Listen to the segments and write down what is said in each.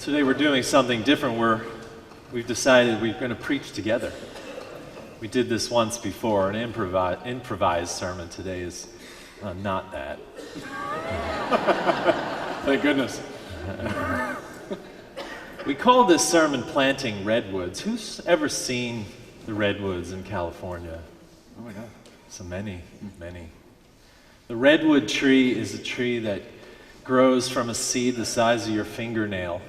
Today we're doing something different. We've decided we're going to preach together. We did this once before, an improvised sermon. Today is not that. Thank goodness. We call this sermon Planting Redwoods. Who's ever seen the redwoods in California? Oh my God. So many. The redwood tree is a tree that grows from a seed the size of your fingernail.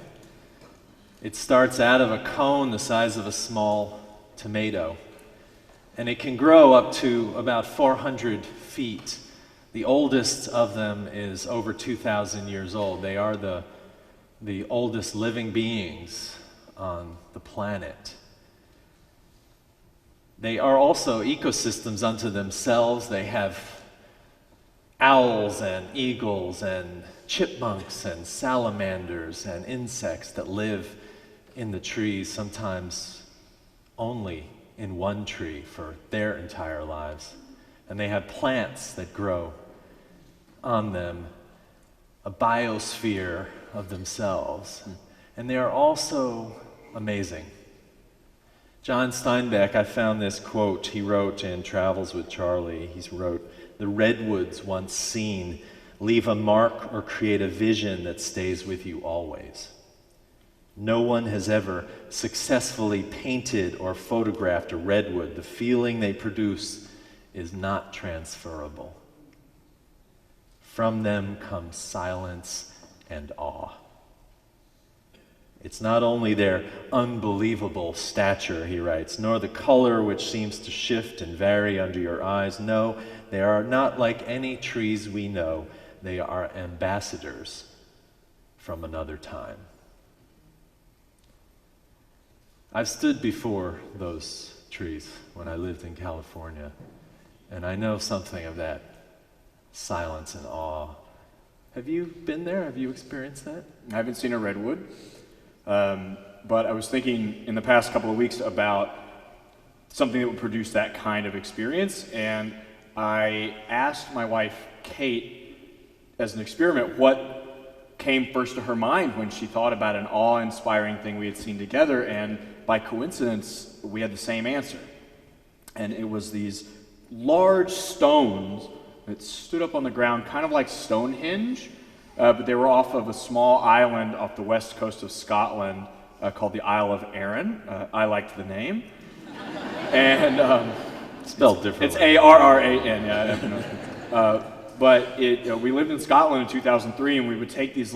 It starts out of a cone the size of a small tomato, and it can grow up to about 400 feet. The oldest of them is over 2,000 years old. They are the oldest living beings on the planet. They are also ecosystems unto themselves. They have owls and eagles and chipmunks and salamanders and insects that live in the trees, sometimes only in one tree for their entire lives. And they have plants that grow on them, a biosphere of themselves. And they are also amazing. John Steinbeck, I found this quote he wrote in Travels with Charlie. He wrote, "The redwoods once seen leave a mark or create a vision that stays with you always. No one has ever successfully painted or photographed a redwood. The feeling they produce is not transferable. From them comes silence and awe. It's not only their unbelievable stature," he writes, "nor the color which seems to shift and vary under your eyes. No, they are not like any trees we know. They are ambassadors from another time." I've stood before those trees when I lived in California, and I know something of that silence and awe. Have you been there? Have you experienced that? I haven't seen a redwood, but I was thinking in the past couple of weeks about something that would produce that kind of experience, and I asked my wife, Kate, as an experiment, what came first to her mind when she thought about an awe-inspiring thing we had seen together, and by coincidence, we had the same answer. And it was these large stones that stood up on the ground, kind of like Stonehenge, but they were off of a small island off the west coast of Scotland called the Isle of Arran. I liked the name. And spelled differently. It's Arran, yeah. But we lived in Scotland in 2003, and we would take these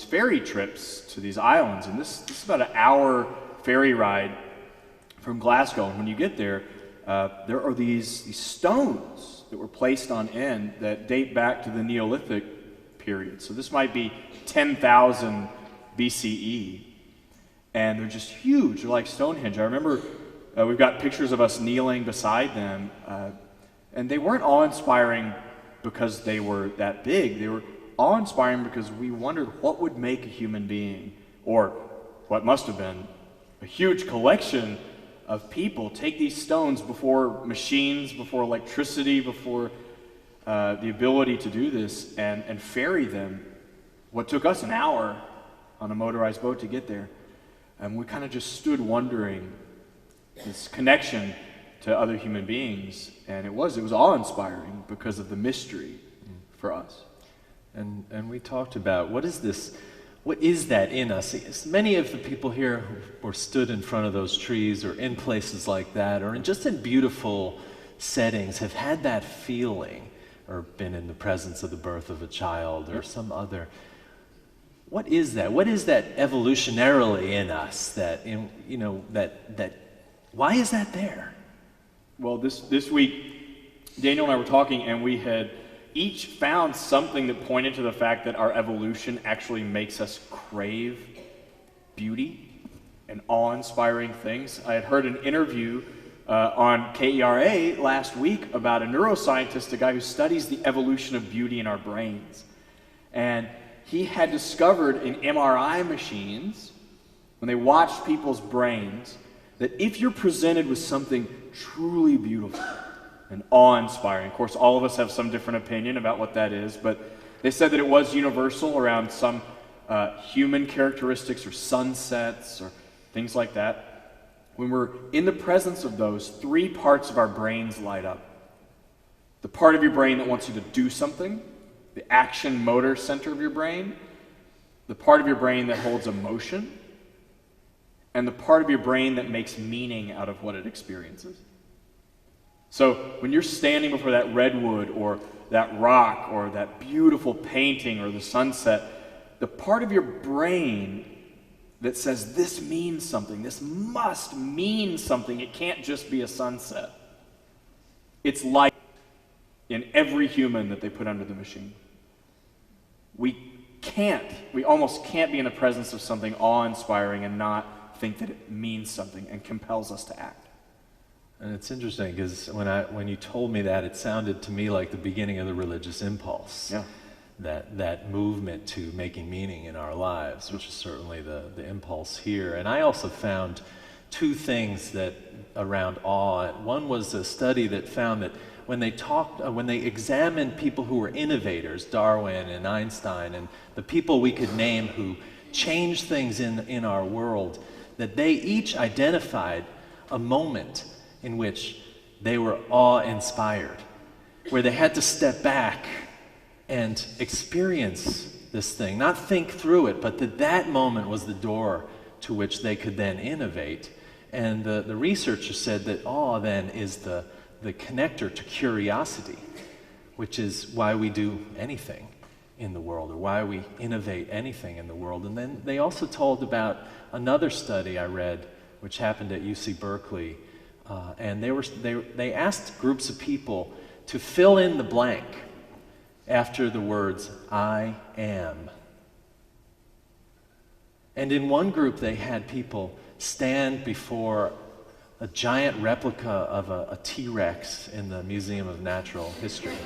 ferry trips to these islands, and this is about an hour ferry ride from Glasgow. And when you get there, there are these stones that were placed on end that date back to the Neolithic period. So this might be 10,000 BCE, and they're just huge. They're like Stonehenge. I remember we've got pictures of us kneeling beside them, and they weren't awe-inspiring because they were that big. They were awe-inspiring because we wondered what would make a human being, or what must have been a huge collection of people, take these stones before machines, before electricity, before the ability to do this, and ferry them. What took us an hour on a motorized boat to get there. And we kind of just stood wondering this connection to other human beings, and it was awe-inspiring because of the mystery for us. And we talked about what is that in us? Many of the people here who stood in front of those trees or in places like that or just in beautiful settings have had that feeling or been in the presence of the birth of a child or some other. What is that? What is that evolutionarily in us that why is that there? Well, this week, Daniel and I were talking, and we had each found something that pointed to the fact that our evolution actually makes us crave beauty and awe-inspiring things. I had heard an interview on KERA last week about a neuroscientist, a guy who studies the evolution of beauty in our brains. And he had discovered in MRI machines, when they watched people's brains, that if you're presented with something truly beautiful and awe-inspiring, of course all of us have some different opinion about what that is, but they said that it was universal around some human characteristics or sunsets or things like that, when we're in the presence of those, three parts of our brains light up. The part of your brain that wants you to do something, the action motor center of your brain, the part of your brain that holds emotion, and the part of your brain that makes meaning out of what it experiences. So when you're standing before that redwood or that rock or that beautiful painting or the sunset, the part of your brain that says this means something, this must mean something, it can't just be a sunset. It's light in every human that they put under the machine. We almost can't be in the presence of something awe-inspiring and not think that it means something and compels us to act. And it's interesting because when you told me that, it sounded to me like the beginning of the religious impulse. Yeah. That movement to making meaning in our lives, which is certainly the impulse here. And I also found two things that around awe. One was a study that found that when they examined people who were innovators, Darwin and Einstein, and the people we could name who changed things in our world, that they each identified a moment in which they were awe-inspired, where they had to step back and experience this thing, not think through it, but that moment was the door to which they could then innovate. And the researcher said that awe then is the connector to curiosity, which is why we do anything in the world, or why we innovate anything in the world. And then they also told about another study I read, which happened at UC Berkeley, and they asked groups of people to fill in the blank after the words, I am. And in one group, they had people stand before a giant replica of a T-Rex in the Museum of Natural History.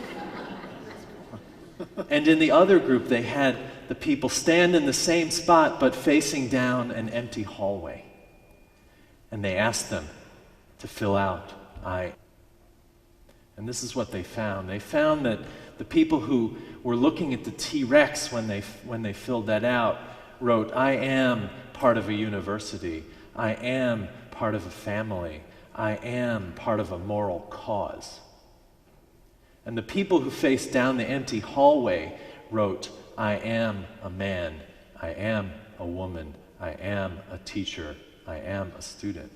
And in the other group, they had the people stand in the same spot, but facing down an empty hallway. And they asked them to fill out, I. And this is what they found. They found that the people who were looking at the T-Rex when they filled that out wrote, I am part of a university. I am part of a family. I am part of a moral cause. And the people who faced down the empty hallway wrote, I am a man. I am a woman. I am a teacher. I am a student.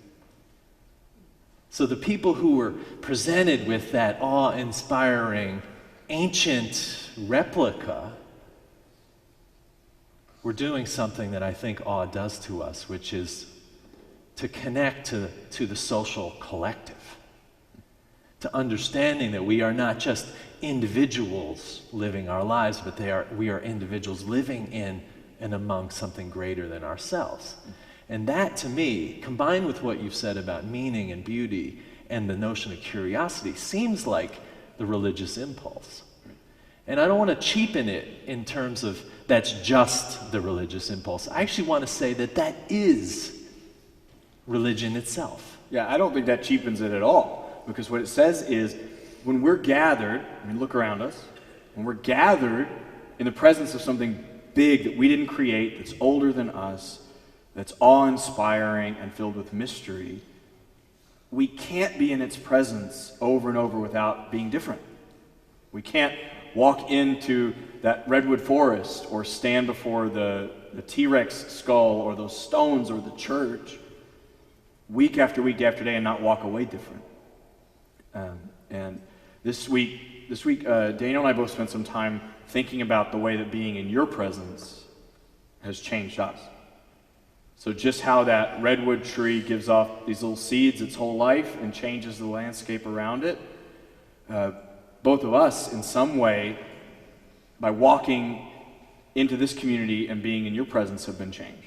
So the people who were presented with that awe-inspiring, ancient replica were doing something that I think awe does to us, which is to connect to the social collective, to understanding that we are not just individuals living our lives, but we are individuals living in and among something greater than ourselves. And that, to me, combined with what you've said about meaning and beauty and the notion of curiosity, seems like the religious impulse. And I don't want to cheapen it in terms of that's just the religious impulse. I actually want to say that is religion itself. Yeah, I don't think that cheapens it at all, because what it says is when we're gathered, I mean, look around us, when we're gathered in the presence of something big that we didn't create, that's older than us, that's awe-inspiring and filled with mystery, we can't be in its presence over and over without being different. We can't walk into that redwood forest or stand before the T-Rex skull or those stones or the church week after day and not walk away different. And this week, Daniel and I both spent some time thinking about the way that being in your presence has changed us. So just how that redwood tree gives off these little seeds its whole life and changes the landscape around it, both of us, in some way, by walking into this community and being in your presence, have been changed.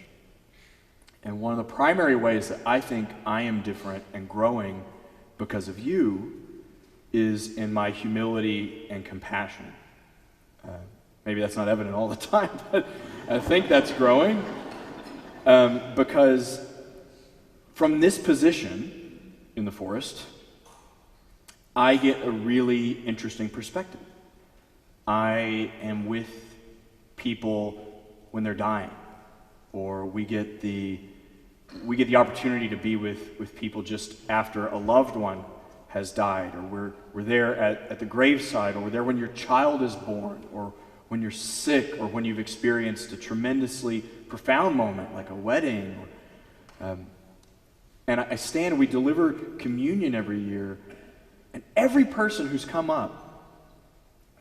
And one of the primary ways that I think I am different and growing because of you is in my humility and compassion. Maybe that's not evident all the time, but I think that's growing. Because from this position in the forest, I get a really interesting perspective. I am with people when they're dying, or we get the opportunity to be with people just after a loved one has died, or we're there at the graveside, or we're there when your child is born, or when you're sick, or when you've experienced a tremendously profound moment like a wedding. And I stand, we deliver communion every year, and every person who's come up,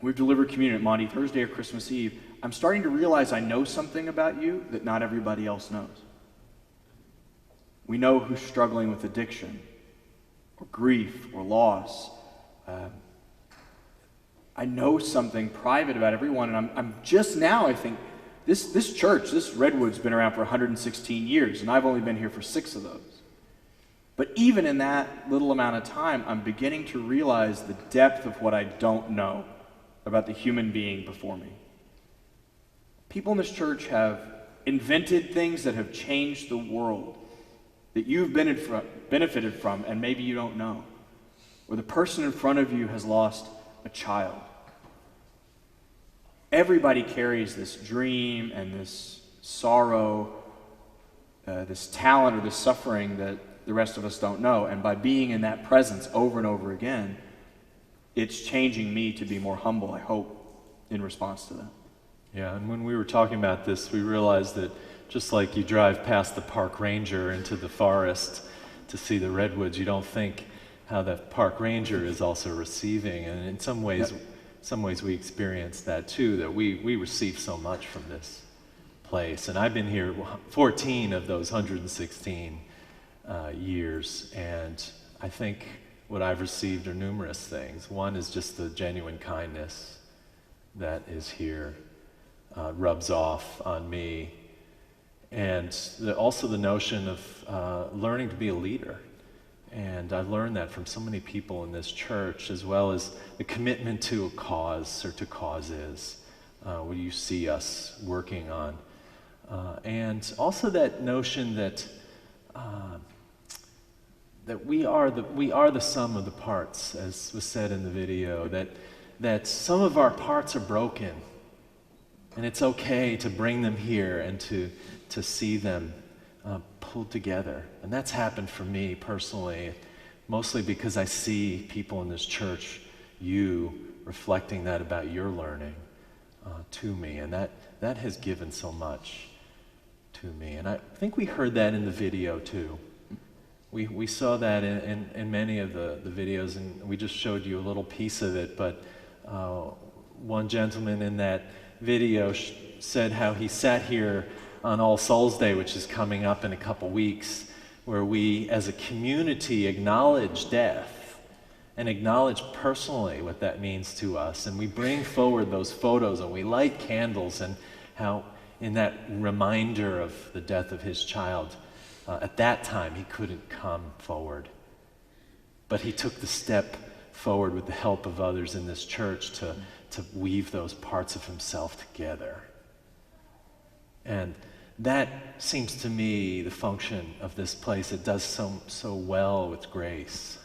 we've delivered communion at Maundy Thursday or Christmas Eve, I'm starting to realize I know something about you that not everybody else knows. We know who's struggling with addiction, or grief, or loss. I know something private about everyone, and I'm just now, I think, this church, this Redwoods, been around for 116 years, and I've only been here for 6 of those. But even in that little amount of time, I'm beginning to realize the depth of what I don't know about the human being before me. People in this church have invented things that have changed the world that you've benefited from, and maybe you don't know. Or the person in front of you has lost a child. Everybody carries this dream and this sorrow, this talent or this suffering that the rest of us don't know. And by being in that presence over and over again, it's changing me to be more humble, I hope, in response to that. Yeah, and when we were talking about this, we realized that just like you drive past the park ranger into the forest to see the redwoods, you don't think how the park ranger is also receiving. And in some ways, we experience that too, that we receive so much from this place. And I've been here 14 of those 116 years, and I think what I've received are numerous things. One is just the genuine kindness that is here, rubs off on me, and also the notion of learning to be a leader. And I've learned that from so many people in this church, as well as the commitment to a cause or to causes, what you see us working on. And also that notion that that we are the sum of the parts, as was said in the video, that some of our parts are broken, and it's okay to bring them here and to see them pulled together. And that's happened for me personally, mostly because I see people in this church, you reflecting that about your learning to me, and that has given so much to me. And I think we heard that in the video too. We saw that in many of the videos, and we just showed you a little piece of it, but one gentleman in that video said how he sat here on All Souls Day, which is coming up in a couple weeks, where we as a community acknowledge death and acknowledge personally what that means to us, and we bring forward those photos and we light candles, and how in that reminder of the death of his child, at that time he couldn't come forward, but he took the step forward with the help of others in this church to weave those parts of himself together. And that seems to me the function of this place. It does so well with grace.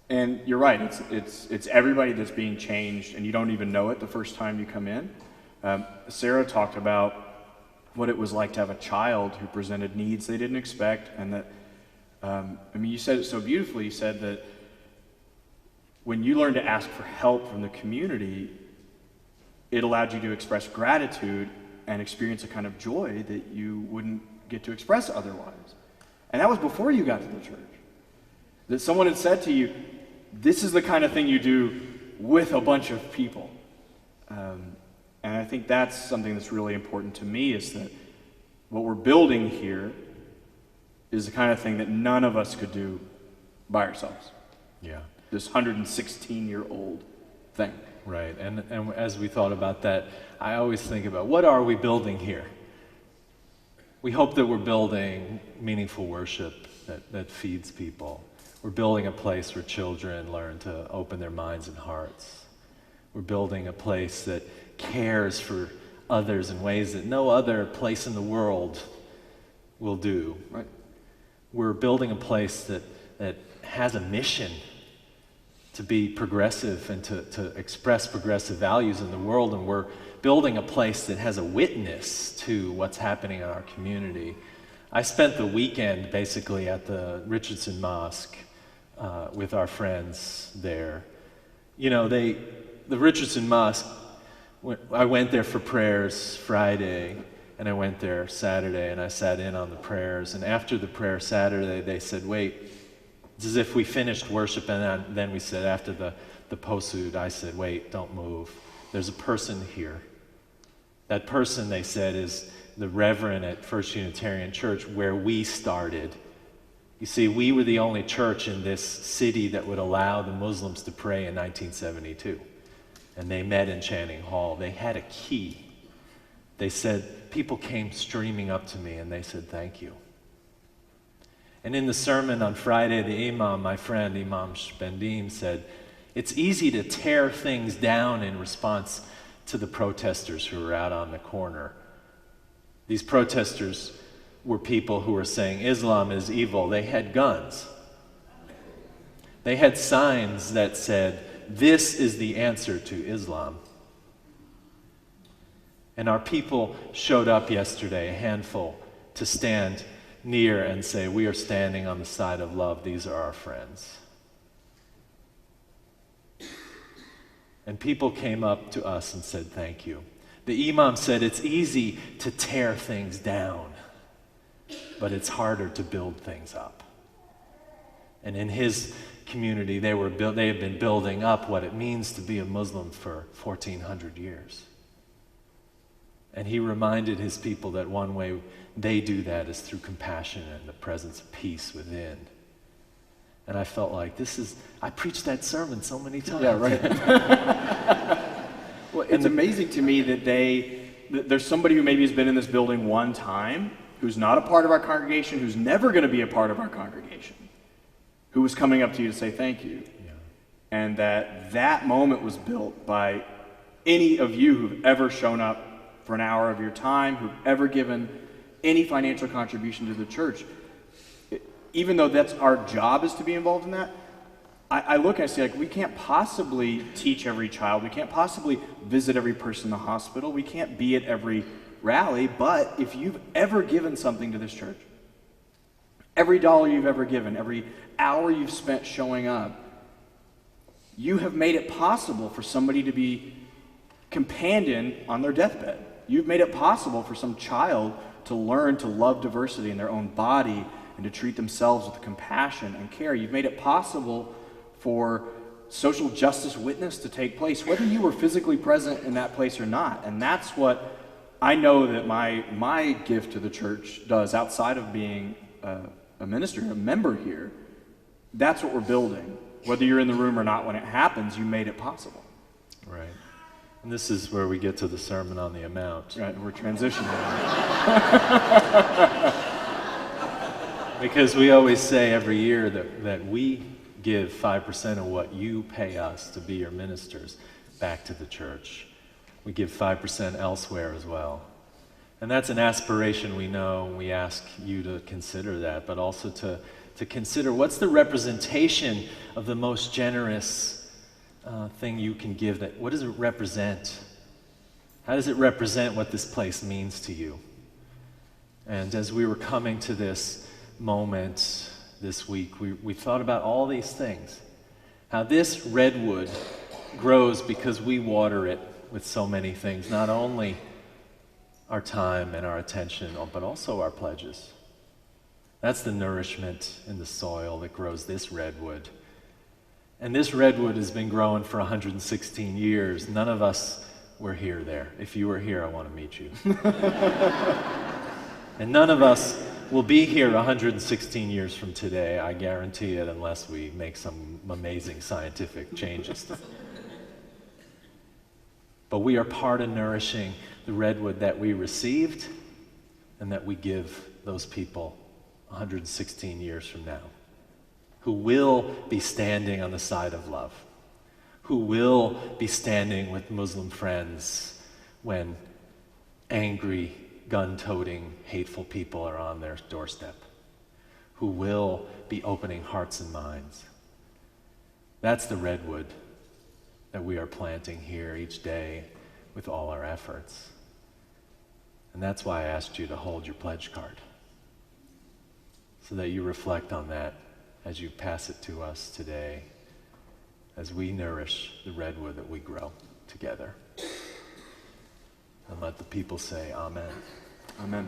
And you're right, it's everybody that's being changed, and you don't even know it the first time you come in. Sarah talked about what it was like to have a child who presented needs they didn't expect, and that, you said it so beautifully. You said that when you learned to ask for help from the community, it allowed you to express gratitude and experience a kind of joy that you wouldn't get to express otherwise. And that was before you got to the church. That someone had said to you, this is the kind of thing you do with a bunch of people. And I think that's something that's really important to me, is that what we're building here is the kind of thing that none of us could do by ourselves. Yeah. This 116-year-old thing. Right, and as we thought about that, I always think about, what are we building here? We hope that we're building meaningful worship that feeds people. We're building a place where children learn to open their minds and hearts. We're building a place that cares for others in ways that no other place in the world will do. Right. We're building a place that has a mission to be progressive and to express progressive values in the world, and we're building a place that has a witness to what's happening in our community. I spent the weekend basically at the Richardson Mosque with our friends there. You know, the Richardson Mosque, I went there for prayers Friday, and I went there Saturday, and I sat in on the prayers. And after the prayer Saturday, they said, wait, it's as if we finished worship, and then we said, after the posud, I said, wait, don't move. There's a person here. That person, they said, is the reverend at First Unitarian Church, where we started. You see, we were the only church in this city that would allow the Muslims to pray in 1972. And they met in Channing Hall. They had a key. They said, people came streaming up to me and they said, thank you. And in the sermon on Friday, the imam, my friend, Imam Shpendim, said, it's easy to tear things down in response to the protesters who were out on the corner. These protesters were people who were saying Islam is evil. They had guns. They had signs that said, this is the answer to Islam. And our people showed up yesterday, a handful, to stand near and say, we are standing on the side of love. These are our friends. And people came up to us and said, thank you. The imam said, it's easy to tear things down, but it's harder to build things up. And in his community, they had been building up what it means to be a Muslim for 1,400 years. And he reminded his people that one way they do that is through compassion and the presence of peace within. And I felt like I preached that sermon so many times. Yeah, right. Well, it's amazing to me that there's somebody who maybe has been in this building one time, who's not a part of our congregation, who's never going to be a part of our congregation, who was coming up to you to say thank you. Yeah. And that moment was built by any of you who've ever shown up for an hour of your time, who've ever given any financial contribution to the church. Even though that's our job is to be involved in that, I look and I say, like, we can't possibly teach every child. We can't possibly visit every person in the hospital. We can't be at every rally. But if you've ever given something to this church, every dollar you've ever given, every hour you've spent showing up, you have made it possible for somebody to be companion on their deathbed. You've made it possible for some child to learn to love diversity in their own body and to treat themselves with compassion and care. You've made it possible for social justice witness to take place, whether you were physically present in that place or not. And that's what I know that my gift to the church does, outside of being a minister, a member here. That's what we're building. Whether you're in the room or not, when it happens, you made it possible. Right. And this is where we get to the sermon on the amount. Right, we're transitioning. Because we always say every year that we give 5% of what you pay us to be your ministers back to the church. We give 5% elsewhere as well. And that's an aspiration we know, and we ask you to consider that, but also to consider what's the representation of the most generous thing you can give. What does it represent? How does it represent what this place means to you? And as we were coming to this moment this week, we thought about all these things. How this redwood grows because we water it with so many things, not only our time and our attention, but also our pledges. That's the nourishment in the soil that grows this redwood. And this redwood has been growing for 116 years. None of us were there. If you were here, I want to meet you. And none of us will be here 116 years from today, I guarantee it, unless we make some amazing scientific changes. But we are part of nourishing the redwood that we received and that we give those people 116 years from now, who will be standing on the side of love, who will be standing with Muslim friends when angry, gun-toting, hateful people are on their doorstep, who will be opening hearts and minds. That's the redwood that we are planting here each day with all our efforts. And that's why I asked you to hold your pledge card, so that you reflect on that as you pass it to us today, as we nourish the redwood that we grow together. And let the people say, Amen. Amen.